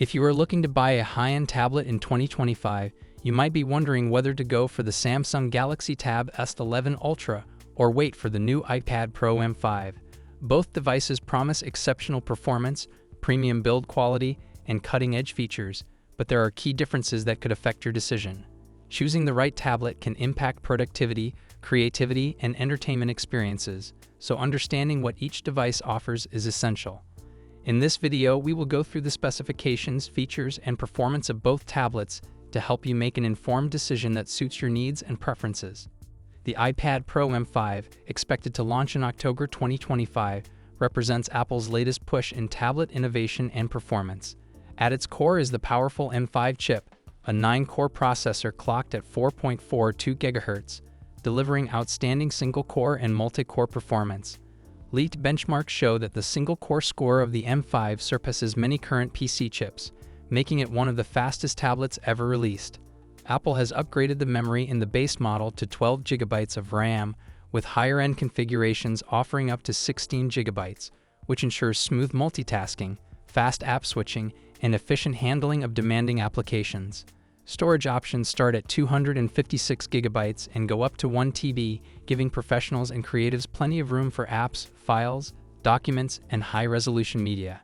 If you are looking to buy a high-end tablet in 2025, you might be wondering whether to go for the Samsung Galaxy Tab S11 Ultra or wait for the new iPad Pro M5. Both devices promise exceptional performance, premium build quality, and cutting-edge features, but there are key differences that could affect your decision. Choosing the right tablet can impact productivity, creativity, and entertainment experiences, so understanding what each device offers is essential. In this video, we will go through the specifications, features, and performance of both tablets to help you make an informed decision that suits your needs and preferences. The iPad Pro M5, expected to launch in October 2025, represents Apple's latest push in tablet innovation and performance. At its core is the powerful M5 chip, a 9-core processor clocked at 4.42 GHz, delivering outstanding single-core and multi-core performance. Leaked benchmarks show that the single-core score of the M5 surpasses many current PC chips, making it one of the fastest tablets ever released. Apple has upgraded the memory in the base model to 12 GB of RAM, with higher-end configurations offering up to 16 GB, which ensures smooth multitasking, fast app switching, and efficient handling of demanding applications. Storage options start at 256 GB and go up to 1 TB, giving professionals and creatives plenty of room for apps, files, documents, and high-resolution media.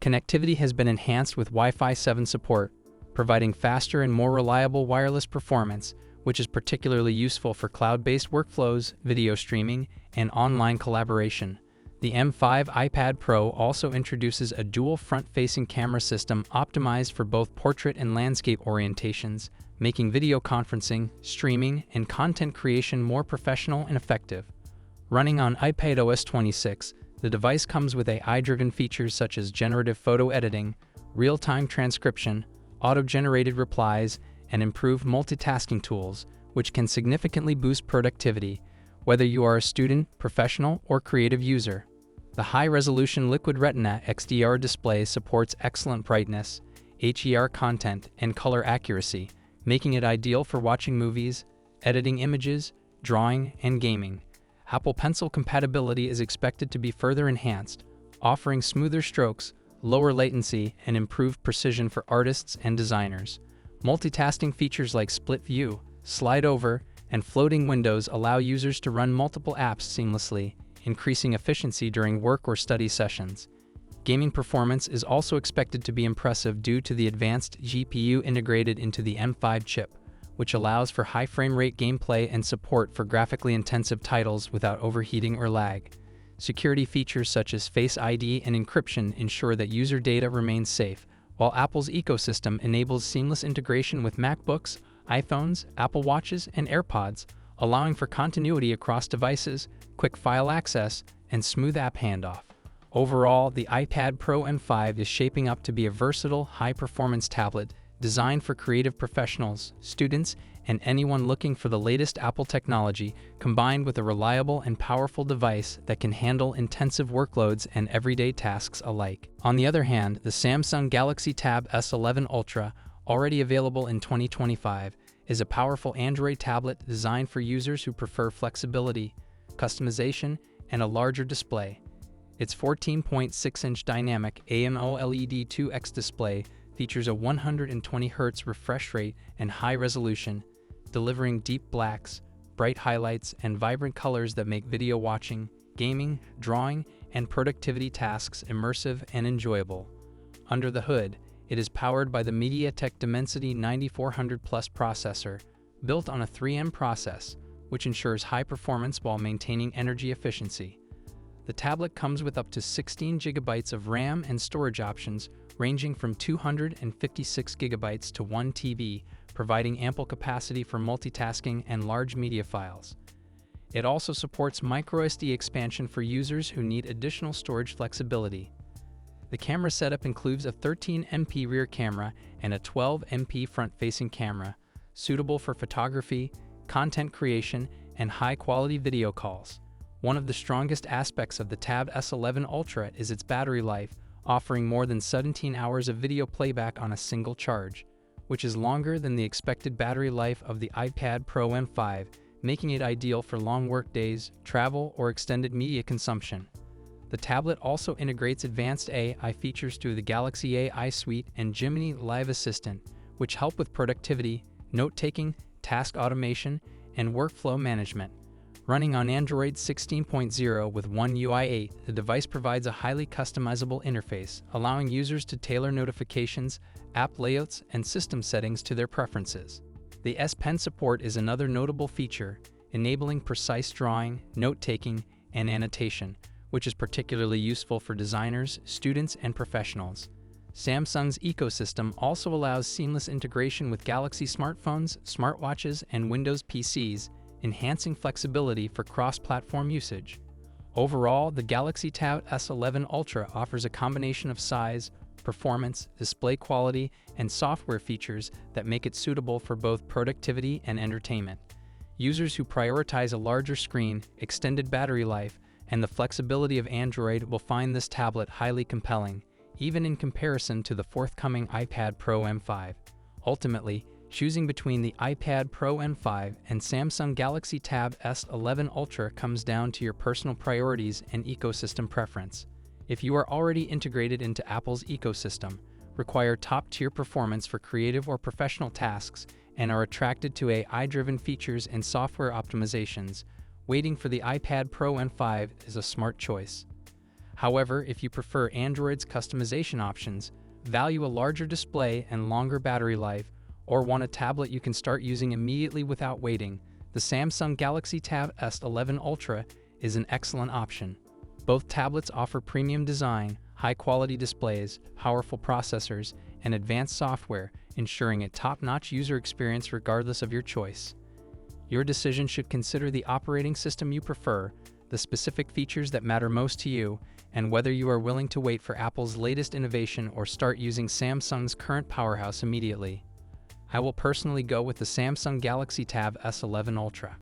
Connectivity has been enhanced with Wi-Fi 7 support, providing faster and more reliable wireless performance, which is particularly useful for cloud-based workflows, video streaming, and online collaboration. The M5 iPad Pro also introduces a dual front-facing camera system optimized for both portrait and landscape orientations, making video conferencing, streaming, and content creation more professional and effective. Running on iPadOS 26, the device comes with AI-driven features such as generative photo editing, real-time transcription, auto-generated replies, and improved multitasking tools, which can significantly boost productivity, whether you are a student, professional, or creative user. The high-resolution Liquid Retina XDR display supports excellent brightness, HDR content, and color accuracy, making it ideal for watching movies, editing images, drawing, and gaming. Apple Pencil compatibility is expected to be further enhanced, offering smoother strokes, lower latency, and improved precision for artists and designers. Multitasking features like split view, slide over, and floating windows allow users to run multiple apps seamlessly, increasing efficiency during work or study sessions. Gaming performance is also expected to be impressive due to the advanced GPU integrated into the M5 chip, which allows for high frame rate gameplay and support for graphically intensive titles without overheating or lag. Security features such as Face ID and encryption ensure that user data remains safe, while Apple's ecosystem enables seamless integration with MacBooks, iPhones, Apple Watches, and AirPods, allowing for continuity across devices, quick file access, and smooth app handoff. Overall, the iPad Pro M5 is shaping up to be a versatile, high-performance tablet designed for creative professionals, students, and anyone looking for the latest Apple technology, combined with a reliable and powerful device that can handle intensive workloads and everyday tasks alike. On the other hand, the Samsung Galaxy Tab S11 Ultra, already available in 2025, is a powerful Android tablet designed for users who prefer flexibility, customization, and a larger display. Its 14.6-inch dynamic AMOLED 2X display features a 120 Hz refresh rate and high resolution, delivering deep blacks, bright highlights, and vibrant colors that make video watching, gaming, drawing, and productivity tasks immersive and enjoyable. Under the hood, it is powered by the MediaTek Dimensity 9400 Plus processor, built on a 3M process, which ensures high performance while maintaining energy efficiency. The tablet comes with up to 16 GB of RAM and storage options, ranging from 256 GB to 1 TB, providing ample capacity for multitasking and large media files. It also supports microSD expansion for users who need additional storage flexibility. The camera setup includes a 13MP rear camera and a 12MP front-facing camera, suitable for photography, content creation, and high-quality video calls. One of the strongest aspects of the Tab S11 Ultra is its battery life, offering more than 17 hours of video playback on a single charge, which is longer than the expected battery life of the iPad Pro M5, making it ideal for long work days, travel, or extended media consumption. The tablet also integrates advanced AI features through the Galaxy AI Suite and Gemini Live Assistant, which help with productivity, note-taking, task automation, and workflow management. Running on Android 16.0 with One UI 8, the device provides a highly customizable interface, allowing users to tailor notifications, app layouts, and system settings to their preferences. The S Pen support is another notable feature, enabling precise drawing, note-taking, and annotation, which is particularly useful for designers, students, and professionals. Samsung's ecosystem also allows seamless integration with Galaxy smartphones, smartwatches, and Windows PCs, enhancing flexibility for cross-platform usage. Overall, the Galaxy Tab S11 Ultra offers a combination of size, performance, display quality, and software features that make it suitable for both productivity and entertainment. Users who prioritize a larger screen, extended battery life, and the flexibility of Android will find this tablet highly compelling, even in comparison to the forthcoming iPad Pro M5. Ultimately, choosing between the iPad Pro M5 and Samsung Galaxy Tab S11 Ultra comes down to your personal priorities and ecosystem preference. If you are already integrated into Apple's ecosystem, require top-tier performance for creative or professional tasks, and are attracted to AI-driven features and software optimizations, waiting for the iPad Pro M5 is a smart choice. However, if you prefer Android's customization options, value a larger display and longer battery life, or want a tablet you can start using immediately without waiting, the Samsung Galaxy Tab S11 Ultra is an excellent option. Both tablets offer premium design, high-quality displays, powerful processors, and advanced software, ensuring a top-notch user experience regardless of your choice. Your decision should consider the operating system you prefer, the specific features that matter most to you, and whether you are willing to wait for Apple's latest innovation or start using Samsung's current powerhouse immediately. I will personally go with the Samsung Galaxy Tab S11 Ultra.